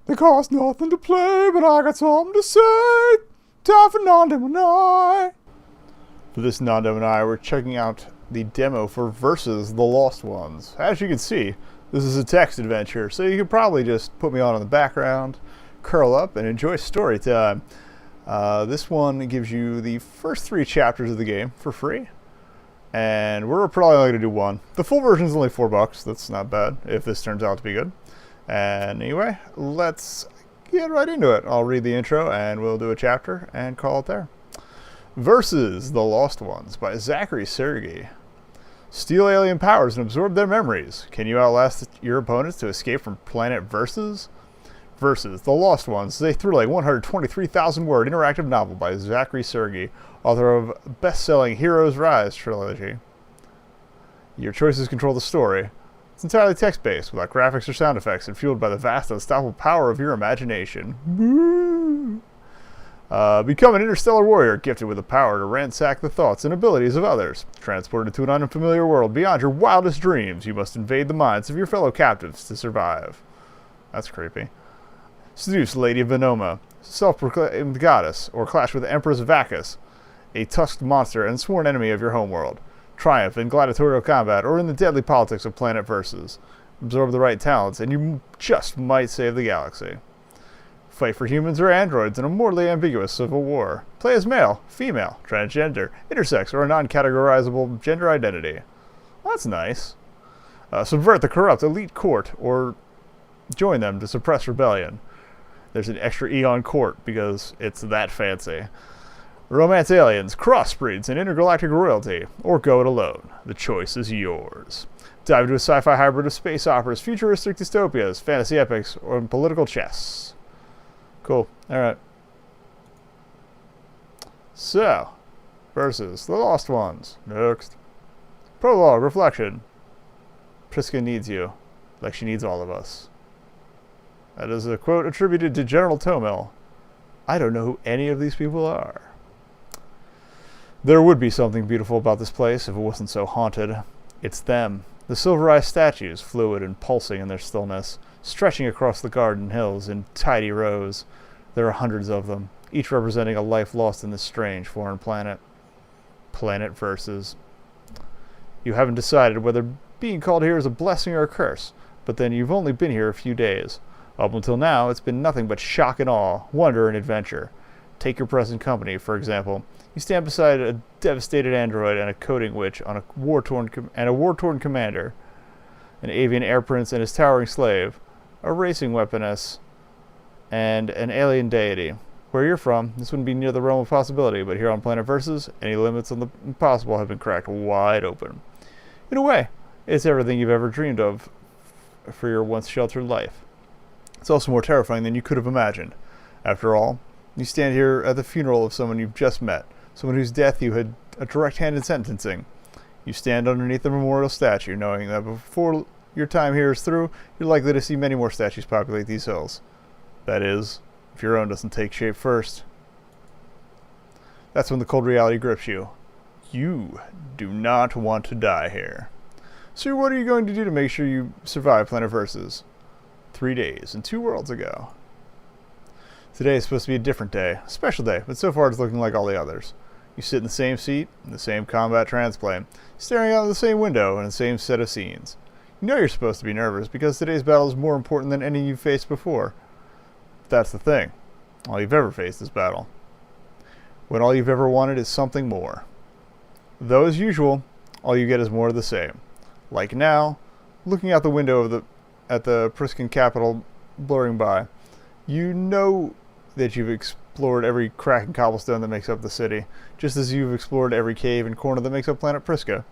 They cost nothing to play, but I got something to say. Time for nanDEMOnai. For this nanDEMOnai, we're checking out the demo for Versus the Lost Ones. As you can see, this is a text adventure, so you could probably just put me on in the background, curl up, and enjoy story time. This one gives you the first 3 chapters of the game for free, and we're probably only going to do one. The full version is only $4. That's not bad if this turns out to be good. And anyway, let's get right into it. I'll read the intro and we'll do a chapter and call it there. Versus the Lost Ones by Zachary Sergey. Steal alien powers and absorb their memories. Can you outlast your opponents to escape from planet Versus? Versus the Lost Ones is a thrilling 123,000-word interactive novel by Zachary Sergey, author of best-selling Heroes Rise trilogy. Your choices control the story. It's entirely text-based, without graphics or sound effects, and fueled by the vast, unstoppable power of your imagination. Woo! Become an interstellar warrior, gifted with the power to ransack the thoughts and abilities of others. Transported to an unfamiliar world beyond your wildest dreams, you must invade the minds of your fellow captives to survive. That's creepy. Seduce Lady Venoma, self-proclaimed goddess, or clash with Empress Vacus, a tusked monster and sworn enemy of your homeworld. Triumph in gladiatorial combat or in the deadly politics of Planet Versus. Absorb the right talents, and you just might save the galaxy. Fight for humans or androids in a mortally ambiguous civil war. Play as male, female, transgender, intersex, or a non-categorizable gender identity. Well, that's nice. Subvert the corrupt elite court, or join them to suppress rebellion. There's an extra E on court because it's that fancy. Romance aliens, crossbreeds, and intergalactic royalty, or go it alone. The choice is yours. Dive into a sci-fi hybrid of space operas, futuristic dystopias, fantasy epics, or political chess. Cool. Alright. So, Versus the Lost Ones. Next. Prologue, reflection. Priska needs you, like she needs all of us. That is a quote attributed to General Tomil. I don't know who any of these people are. There would be something beautiful about this place if it wasn't so haunted. It's them. The silverized statues, fluid and pulsing in their stillness, stretching across the garden hills in tidy rows. There are hundreds of them, each representing a life lost in this strange foreign planet. Planet Versus. You haven't decided whether being called here is a blessing or a curse, but then you've only been here a few days. Up until now, it's been nothing but shock and awe, wonder and adventure. Take your present company, for example. You stand beside a devastated android and a coding witch on a war-torn commander, an avian air prince and his towering slave, a racing weaponess, and an alien deity. Where you're from, this wouldn't be near the realm of possibility, but here on Planet Versus, any limits on the impossible have been cracked wide open. In a way, it's everything you've ever dreamed of for your once sheltered life. It's also more terrifying than you could have imagined. After all, you stand here at the funeral of someone you've just met, someone whose death you had a direct hand in sentencing. You stand underneath the memorial statue, knowing that before your time here is through, you're likely to see many more statues populate these hills. That is, if your own doesn't take shape first. That's when the cold reality grips you. You do not want to die here. So what are you going to do to make sure you survive Planet Versus? 3 days and 2 worlds ago. Today is supposed to be a different day, a special day, but so far it's looking like all the others. You sit in the same seat, in the same combat transplane, staring out of the same window in the same set of scenes. You know you're supposed to be nervous because today's battle is more important than any you've faced before. That's the thing. All you've ever faced is battle. When all you've ever wanted is something more. Though as usual, all you get is more of the same. Like now, looking out the window at the Priscan capital blurring by, you know that you've explored every crack and cobblestone that makes up the city, just as you've explored every cave and corner that makes up Planet Priska.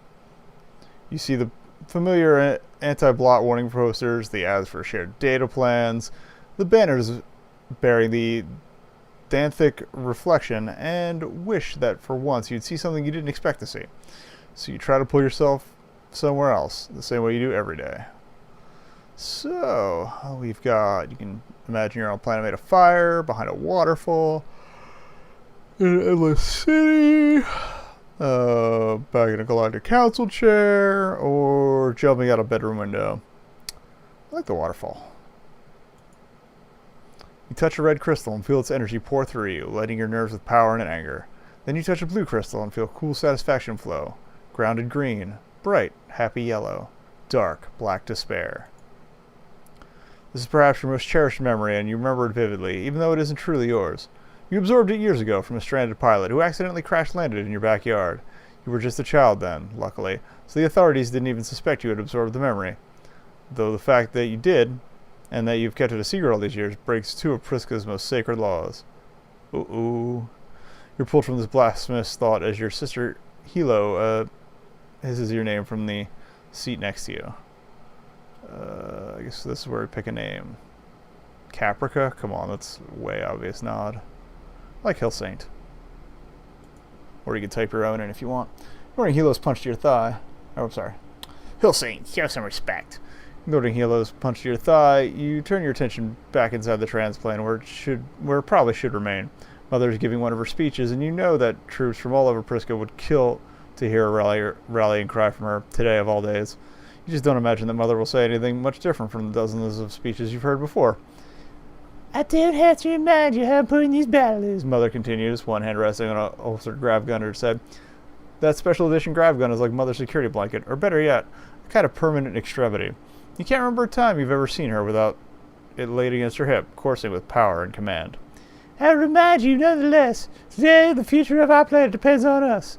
You see the familiar anti-blot warning posters, the ads for shared data plans, the banners bearing the Danthic reflection, and wish that for once you'd see something you didn't expect to see. So you try to pull yourself somewhere else, the same way you do every day. So, we've got, you can imagine you're on a planet made of fire, behind a waterfall, in an endless city, back in a galactic council chair, or jumping out a bedroom window. I like the waterfall. You touch a red crystal and feel its energy pour through you, lighting your nerves with power and anger. Then you touch a blue crystal and feel cool satisfaction flow. Grounded green, bright, happy yellow, dark, black despair. This is perhaps your most cherished memory, and you remember it vividly, even though it isn't truly yours. You absorbed it years ago from a stranded pilot who accidentally crash-landed in your backyard. You were just a child then, luckily, so the authorities didn't even suspect you had absorbed the memory. Though the fact that you did, and that you've kept it a secret all these years, breaks two of Priska's most sacred laws. Ooh. You're pulled from this blasphemous thought as your sister Hilo, his is your name from the seat next to you. I guess this is where we pick a name. Caprica? Come on, that's way obvious nod. Like Hill Saint. Or you can type your own in if you want. Ignoring Hilo's punch to your thigh. Oh, I'm sorry. Hill Saint, show some respect. Ignoring Hilo's punch to your thigh, you turn your attention back inside the transplane where it probably should remain. Mother's giving one of her speeches, and you know that troops from all over Priska would kill to hear a rallying cry from her, today of all days. You just don't imagine that Mother will say anything much different from the dozens of speeches you've heard before. I don't have to remind you how important these battles is, Mother continues, one hand resting on a holstered grav gun at her side. That special edition grav gun is like Mother's security blanket, or better yet, a kind of permanent extremity. You can't remember a time you've ever seen her without it laid against her hip, coursing with power and command. I remind you, nonetheless, today the future of our planet depends on us.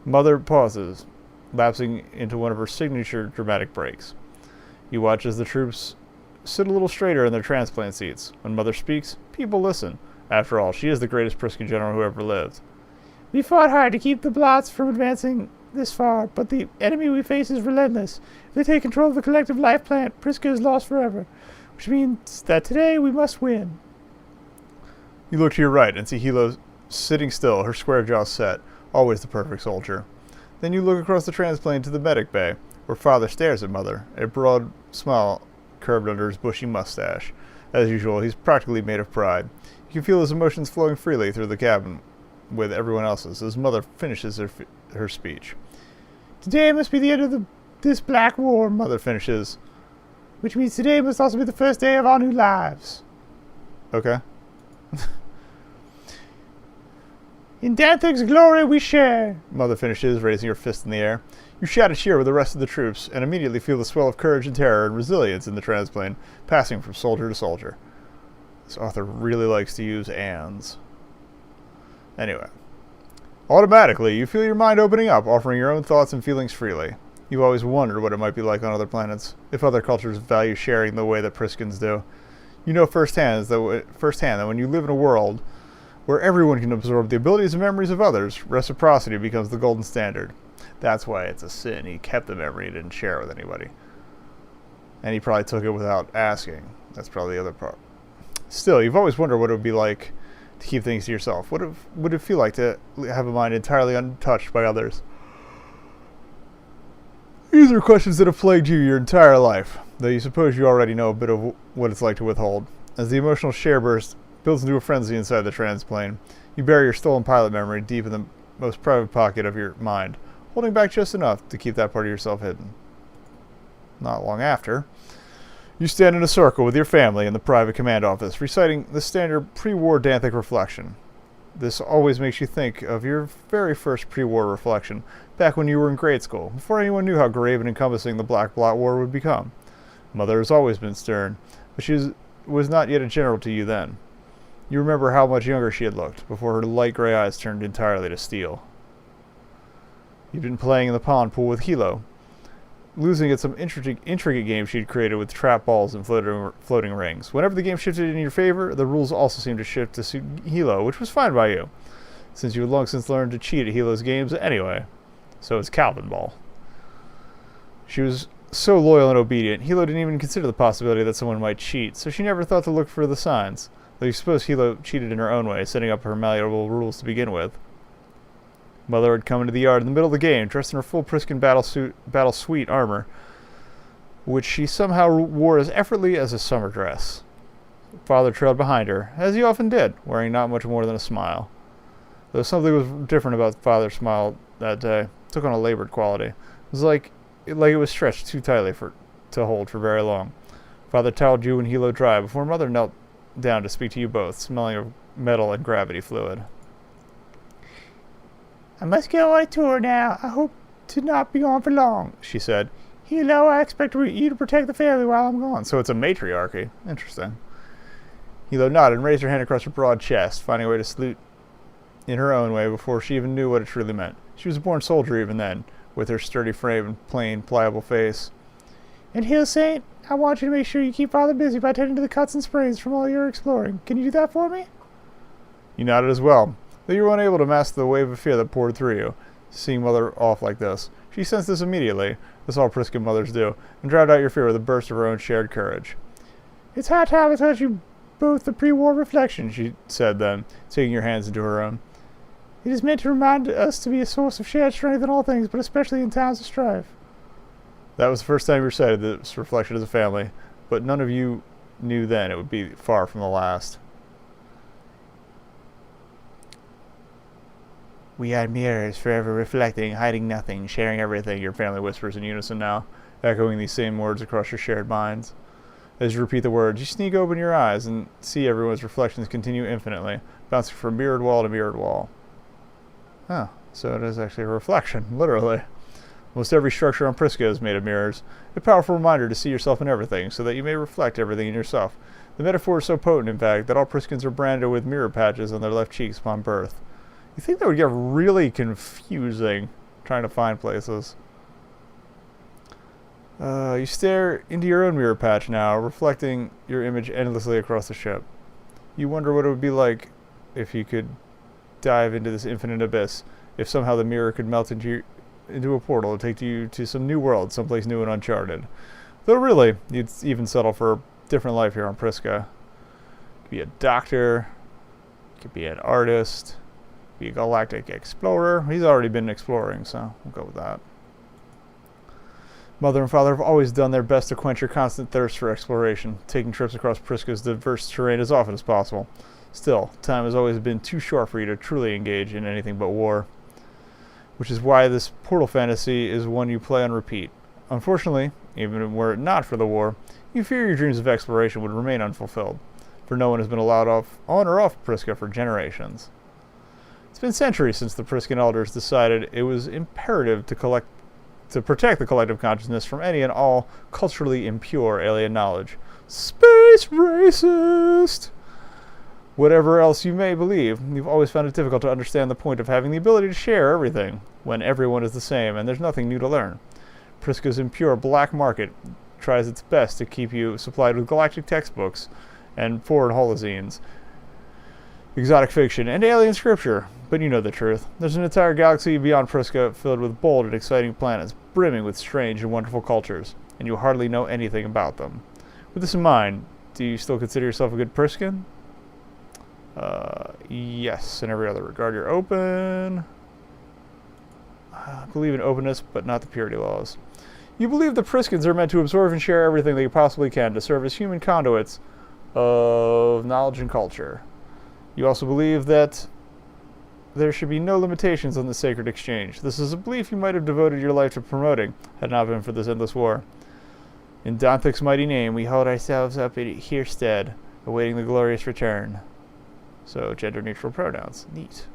Mother pauses, lapsing into one of her signature dramatic breaks. You watch as the troops sit a little straighter in their transplant seats. When Mother speaks, people listen. After all, she is the greatest Priscan general who ever lived. We fought hard to keep the Blots from advancing this far, but the enemy we face is relentless. If they take control of the collective life plant, Priska is lost forever, which means that today we must win. You look to your right and see Hilo sitting still, her square jaw set, always the perfect soldier. Then you look across the transplane to the medic bay, where Father stares at Mother, a broad smile curved under his bushy mustache. As usual, he's practically made of pride. You can feel his emotions flowing freely through the cabin with everyone else's as Mother finishes her speech. Today must be the end of this black war, Mother finishes, which means today must also be the first day of our new lives. Okay. In Danthic's glory we share, Mother finishes, raising her fist in the air. You shout a cheer with the rest of the troops, and immediately feel the swell of courage and terror and resilience in the transplane, passing from soldier to soldier. This author really likes to use ands. Anyway. Automatically, you feel your mind opening up, offering your own thoughts and feelings freely. You've always wondered what it might be like on other planets, if other cultures value sharing the way that Priskans do. You know firsthand that when you live in a world where everyone can absorb the abilities and memories of others, reciprocity becomes the golden standard. That's why it's a sin. He kept the memory and didn't share it with anybody. And he probably took it without asking. That's probably the other part. Still, you've always wondered what it would be like to keep things to yourself. What would it feel like to have a mind entirely untouched by others? These are questions that have plagued you your entire life, though you suppose you already know a bit of what it's like to withhold. As the emotional share burst builds into a frenzy inside the transplane, you bury your stolen pilot memory deep in the most private pocket of your mind, holding back just enough to keep that part of yourself hidden. Not long after, you stand in a circle with your family in the private command office, reciting the standard pre-war Danthic reflection. This always makes you think of your very first pre-war reflection, back when you were in grade school, before anyone knew how grave and encompassing the Black Blot War would become. Mother has always been stern, but she was not yet a general to you then. You remember how much younger she had looked, before her light gray eyes turned entirely to steel. You'd been playing in the pond pool with Hilo, losing at some intricate game she'd created with trap balls and floating rings. Whenever the game shifted in your favor, the rules also seemed to shift to suit Hilo, which was fine by you, since you had long since learned to cheat at Hilo's games anyway. So it's Calvin Ball. She was so loyal and obedient, Hilo didn't even consider the possibility that someone might cheat, so she never thought to look for the signs, though you suppose Hilo cheated in her own way, setting up her malleable rules to begin with. Mother had come into the yard in the middle of the game, dressed in her full Priscan battle suite armor, which she somehow wore as effortlessly as a summer dress. Father trailed behind her, as he often did, wearing not much more than a smile. Though something was different about Father's smile that day. It took on a labored quality. It was like it was stretched too tightly to hold for very long. Father toweled you and Hilo dry before Mother knelt down to speak to you both, smelling of metal and gravity fluid. I must go on a tour now. I hope to not be gone for long, she said. Hilo, I expect you to protect the family while I'm gone. So it's a matriarchy. Interesting. Hilo nodded and raised her hand across her broad chest, finding a way to salute in her own way before she even knew what it truly meant. She was a born soldier even then, with her sturdy frame and plain, pliable face. And Hill Saint, I want you to make sure you keep Father busy by tending to the cuts and sprains from all your exploring. Can you do that for me? You nodded as well, though you were unable to mask the wave of fear that poured through you, seeing Mother off like this. She sensed this immediately, as all Priscan mothers do, and drowned out your fear with a burst of her own shared courage. It's high time I taught you both the pre-war reflection, she said then, taking your hands into her own. It is meant to remind us to be a source of shared strength in all things, but especially in times of strife. That was the first time you recited this reflection as a family, but none of you knew then it would be far from the last. We are mirrors, forever reflecting, hiding nothing, sharing everything, your family whispers in unison now, echoing these same words across your shared minds. As you repeat the words, you sneak open your eyes and see everyone's reflections continue infinitely, bouncing from mirrored wall to mirrored wall. Huh, so it is actually a reflection, literally. Almost every structure on Prisca is made of mirrors, a powerful reminder to see yourself in everything, so that you may reflect everything in yourself. The metaphor is so potent, in fact, that all Priscans are branded with mirror patches on their left cheeks upon birth. You think that would get really confusing, trying to find places. You stare into your own mirror patch now, reflecting your image endlessly across the ship. You wonder what it would be like if you could dive into this infinite abyss, if somehow the mirror could melt into a portal and take you to some new world, someplace new and uncharted. Though really, you'd even settle for a different life here on Prisca. You could be a doctor, you could be an artist, be a galactic explorer. He's already been exploring, so we'll go with that. Mother and Father have always done their best to quench your constant thirst for exploration, taking trips across Prisca's diverse terrain as often as possible. Still, time has always been too short for you to truly engage in anything but war, which is why this portal fantasy is one you play on repeat. Unfortunately, even were it not for the war, you fear your dreams of exploration would remain unfulfilled, for no one has been allowed on or off Prisca for generations. It's been centuries since the Priscan elders decided it was imperative to protect the collective consciousness from any and all culturally impure alien knowledge. Space racist! Whatever else you may believe, you've always found it difficult to understand the point of having the ability to share everything, when everyone is the same and there's nothing new to learn. Prisca's impure black market tries its best to keep you supplied with galactic textbooks and foreign holozines, exotic fiction, and alien scripture. But you know the truth. There's an entire galaxy beyond Prisca filled with bold and exciting planets, brimming with strange and wonderful cultures, and you hardly know anything about them. With this in mind, do you still consider yourself a good Priscan? Yes, in every other regard. You're open. Believe in openness, but not the purity laws. You believe the Priscans are meant to absorb and share everything they possibly can to serve as human conduits of knowledge and culture. You also believe that there should be no limitations on the sacred exchange. This is a belief you might have devoted your life to promoting, had it not been for this endless war. In Danthic's mighty name, we hold ourselves up at Herstead, awaiting the glorious return. So, gender-neutral pronouns. Neat.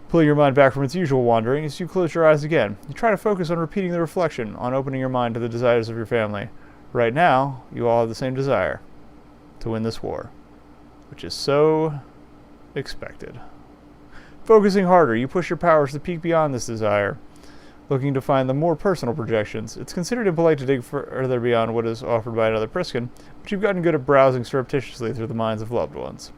Pulling your mind back from its usual wandering, as you close your eyes again, you try to focus on repeating the reflection, on opening your mind to the desires of your family. Right now, you all have the same desire, to win this war, which is so expected. Focusing harder, you push your powers to peek beyond this desire, looking to find the more personal projections. It's considered impolite to dig further beyond what is offered by another Priscan, but you've gotten good at browsing surreptitiously through the minds of loved ones.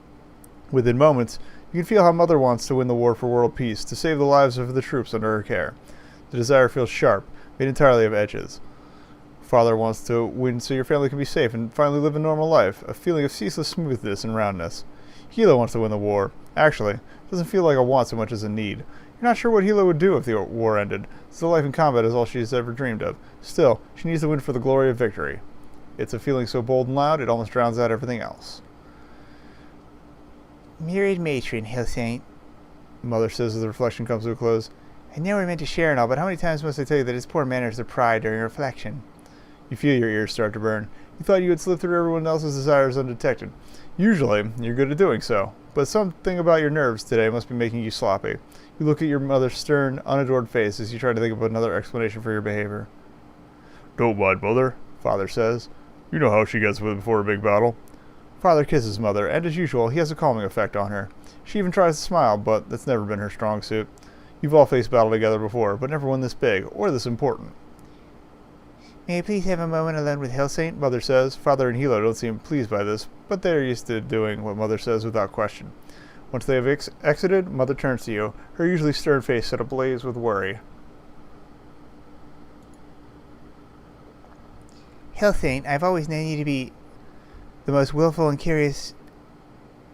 Within moments, you can feel how Mother wants to win the war for world peace, to save the lives of the troops under her care. The desire feels sharp, made entirely of edges. Father wants to win so your family can be safe and finally live a normal life, a feeling of ceaseless smoothness and roundness. Hilo wants to win the war. Actually, it doesn't feel like a want so much as a need. You're not sure what Hilo would do if the war ended, since the life in combat is all she's ever dreamed of. Still, she needs to win for the glory of victory. It's a feeling so bold and loud, it almost drowns out everything else. Myriad matron, Hill Saint, Mother says as the reflection comes to a close. I know we're meant to share and all, but how many times must I tell you that it's poor manners to pry during reflection? You feel your ears start to burn. You thought you would slip through everyone else's desires undetected. Usually, you're good at doing so, but something about your nerves today must be making you sloppy. You look at your mother's stern, unadored face as you try to think of another explanation for your behavior. Don't mind, Mother, Father says. You know how she gets before a big battle. Father kisses Mother, and as usual, he has a calming effect on her. She even tries to smile, but that's never been her strong suit. You've all faced battle together before, but never one this big, or this important. May I please have a moment alone with Hellsaint? Mother says. Father and Hilo don't seem pleased by this, but they are used to doing what Mother says without question. Once they have exited, Mother turns to you, her usually stern face set ablaze with worry. Hellsaint, I've always known you to be the most willful and curious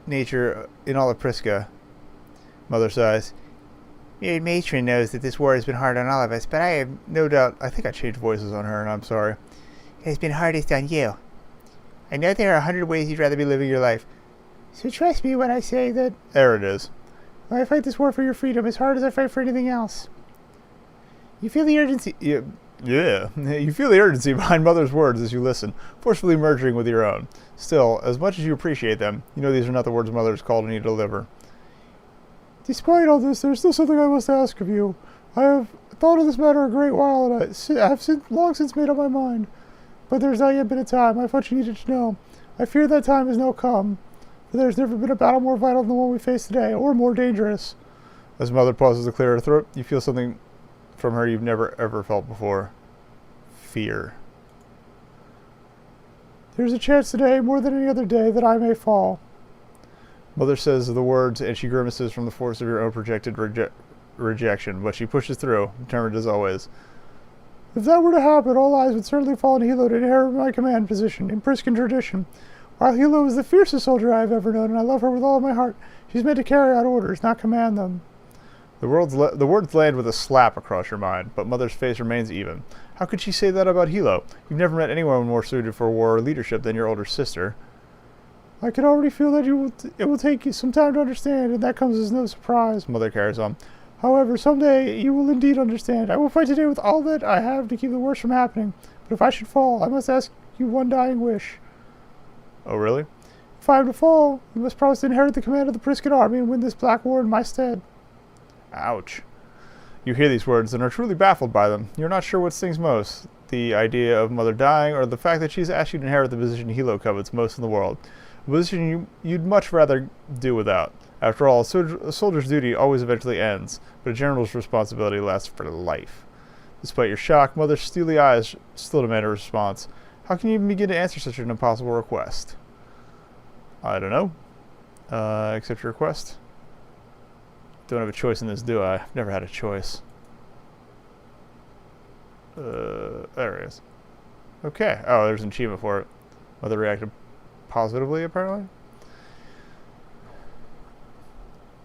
nature in all of Prisca. Mother sighs. Your matron knows that this war has been hard on all of us, but I have no doubt... I think I changed voices on her, and I'm sorry. It has been hardest on you. I know there are 100 ways you'd rather be living your life. So trust me when I say that... There it is. I fight this war for your freedom as hard as I fight for anything else. You feel the urgency... Yeah. You feel the urgency behind Mother's words as you listen, forcefully merging with your own. Still, as much as you appreciate them, you know these are not the words Mother has called on you to deliver. Despite all this, there's still something I must ask of you. I have thought of this matter a great while, and I have long since made up my mind. But there's not yet been a time. I thought you needed to know. I fear that time has now come. For there's never been a battle more vital than the one we face today, or more dangerous. As Mother pauses to clear her throat, you feel something from her you've never ever felt before. Fear. There's a chance today, more than any other day, that I may fall. Mother says the words, and she grimaces from the force of your own projected rejection, but she pushes through, determined as always. If that were to happen, all eyes would certainly fall on Hilo to inherit my command position, in Priscan tradition. While Hilo is the fiercest soldier I have ever known, and I love her with all of my heart, she's meant to carry out orders, not command them. The words land with a slap across your mind, but Mother's face remains even. How could she say that about Hilo? You've never met anyone more suited for war or leadership than your older sister. I can already feel that it will take you some time to understand, and that comes as no surprise, Mother carries on. However, someday you will indeed understand. I will fight today with all that I have to keep the worst from happening, but if I should fall, I must ask you one dying wish. Oh, really? If I am to fall, you must promise to inherit the command of the Priscan army and win this black war in my stead. Ouch. You hear these words and are truly baffled by them. You're not sure what stings most, the idea of Mother dying or the fact that she's asked you to inherit the position Hilo covets most in the world. A position you'd much rather do without. After all, a soldier's duty always eventually ends, but a general's responsibility lasts for life. Despite your shock, Mother's steely eyes still demand a response. How can you even begin to answer such an impossible request? I don't know. Accept your request. Don't have a choice in this, do I? I've never had a choice. There it is. Okay. Oh, there's an achievement for it. Mother reacted positively, apparently.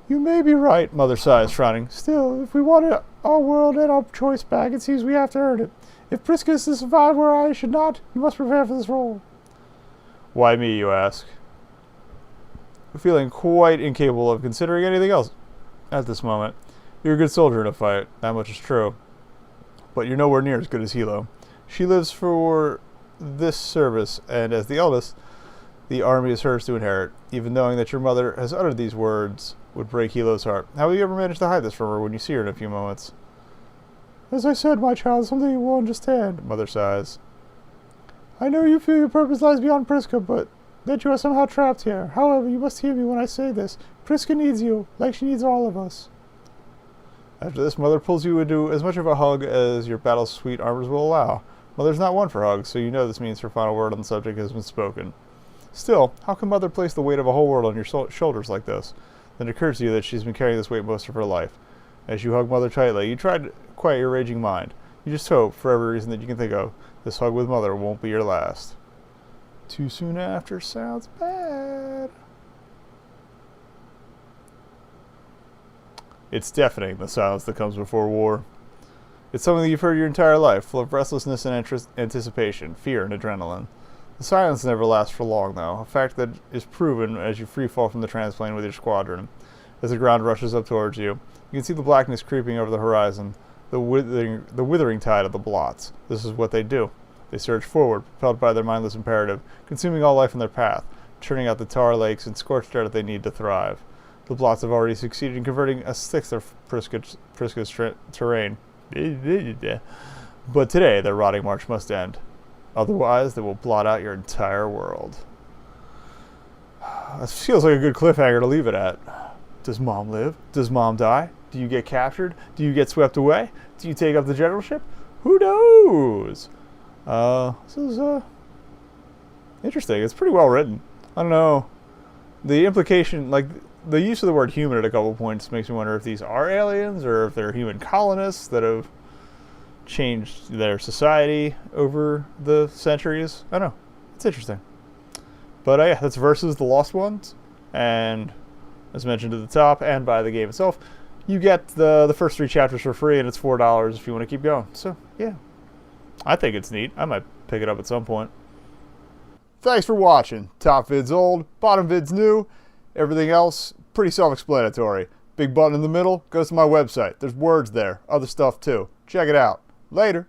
You may be right, Mother sighs, frowning. Still, if we want our world and our choice back, it seems we have to earn it. If Prisca is to survive where I should not, you must prepare for this role. Why me, you ask? Feeling quite incapable of considering anything else at this moment. You're a good soldier in a fight, that much is true. But you're nowhere near as good as Hilo. She lives for this service, and as the eldest, the army is hers to inherit. Even knowing that your mother has uttered these words would break Hilo's heart. How will you ever manage to hide this from her when you see her in a few moments? As I said, my child, something you will understand, Mother sighs. I know you feel your purpose lies beyond Prisca, but that you are somehow trapped here. However, you must hear me when I say this. Prisca needs you, like she needs all of us. After this, Mother pulls you into as much of a hug as your battle-sweet armors will allow. Mother's not one for hugs, so you know this means her final word on the subject has been spoken. Still, how can Mother place the weight of a whole world on your shoulders like this? Then it occurs to you that she's been carrying this weight most of her life. As you hug Mother tightly, you try to quiet your raging mind. You just hope, for every reason that you can think of, this hug with Mother won't be your last. Too soon after sounds bad. It's deafening, the silence that comes before war. It's something that you've heard your entire life, full of restlessness and anticipation, fear and adrenaline. The silence never lasts for long, though, a fact that is proven as you free fall from the transplane with your squadron. As the ground rushes up towards you, you can see the blackness creeping over the horizon, the withering tide of the blots. This is what they do. They surge forward, propelled by their mindless imperative, consuming all life in their path, churning out the tar lakes and scorched earth they need to thrive. The plots have already succeeded in converting a sixth of Prisca's terrain. But today, their rotting march must end. Otherwise, they will blot out your entire world. This feels like a good cliffhanger to leave it at. Does Mom live? Does Mom die? Do you get captured? Do you get swept away? Do you take up the generalship? Who knows? This is interesting. It's pretty well written. I don't know. The implication, like the use of the word human at a couple points makes me wonder if these are aliens or if they're human colonists that have changed their society over the centuries. I don't know. It's interesting. But yeah, that's Versus the Lost Ones. And as mentioned at the top and by the game itself, you get the first 3 chapters for free, and it's $4 if you want to keep going. So yeah, I think it's neat. I might pick it up at some point. Thanks for watching. Top vid's old, bottom vid's new. Everything else, pretty self-explanatory. Big button in the middle goes to my website. There's words there, other stuff too. Check it out. Later.